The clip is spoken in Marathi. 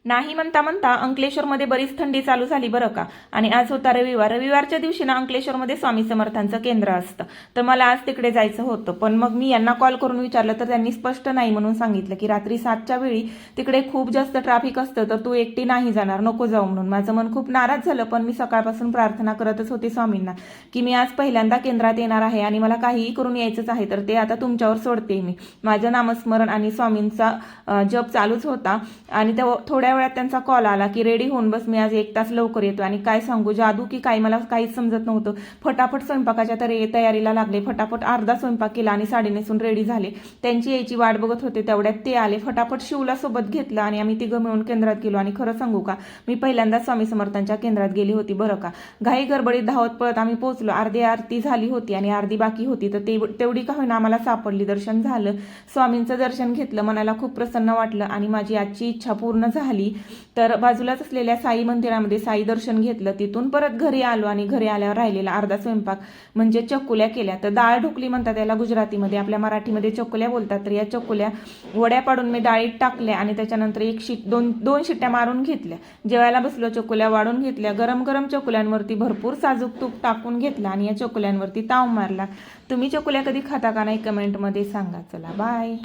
नाही म्हणता म्हणता अंकलेश्वरमध्ये बरीच थंडी चालू झाली बरं का. आणि आज होता रविवार. रविवारच्या दिवशी ना अंकलेश्वरमध्ये स्वामी समर्थांचं केंद्र असतं. तर मला आज तिकडे जायचं होतं, पण मग मी यांना कॉल करून विचारलं तर त्यांनी स्पष्ट नाही म्हणून सांगितलं की रात्री 7च्या वेळी तिकडे खूप जास्त ट्रॅफिक असतं, तर तू एकटी नाही जाणार, नको जाऊ म्हणून. माझं मन खूप नाराज झालं, पण मी सकाळपासून प्रार्थना करतच होते स्वामींना की मी आज पहिल्यांदा केंद्रात येणार आहे आणि मला काहीही करून यायचंच आहे, तर ते आता तुमच्यावर सोडते मी. माझं नामस्मरण आणि स्वामींचा जप चालूच होता आणि थोड्या वेळात त्यांचा कॉल आला की रेडी होऊन बस, मी आज 1 तास लवकर येतो. आणि काय सांगू, जादू की काय मला काहीच समजत नव्हतं. फटाफट स्वयंपाकाच्या तयारीला लागले, फटाफट अर्धा स्वयंपाक केला आणि साडी नेसून रेडी झाले. त्यांची यायची वाट बघत होते, तेवढ्यात ते आले. फटाफट शिवला सोबत घेतलं आणि आम्ही तिघं मिळून केंद्रात गेलो. आणि खरं सांगू का, मी पहिल्यांदा स्वामी समर्थांच्या केंद्रात गेली होती बरं का. घाई गडबडीत धावत पळत आम्ही पोहोचलो. अर्धी आरती झाली होती आणि अर्धी बाकी होती, तर तेवढी का होईना आम्हाला सापडली. दर्शन झालं, स्वामींचं दर्शन घेतलं, मनाला खूप प्रसन्न वाटलं आणि माझी आजची इच्छा पूर्ण झाली. तर बाजूलाच असलेल्या साई मंदिरामध्ये साई दर्शन घेतलं. तिथून परत घरी आलो आणि घरी आल्यावर राहिलेला अर्धा स्वयंपाक म्हणजे चकुल्या केल्या. तर डाळ ढोकली म्हणतात याला गुजरातीमध्ये, आपल्या मराठीमध्ये चकुल्या बोलतात. तर या चकुल्या वड्या पाडून मी डाळीत टाकल्या आणि त्याच्यानंतर दोन शिट्ट्या मारून घेतल्या. जेवायला बसलो, चकुल्या वाढून घेतल्या. गरम गरम चकुल्यांवरती भरपूर साजूक तूप टाकून घेतलं आणि या चकुल्यांवरती ताव मारला. तुम्ही चकुल्या कधी खाता का नाही कमेंटमध्ये सांगा. चला बाय.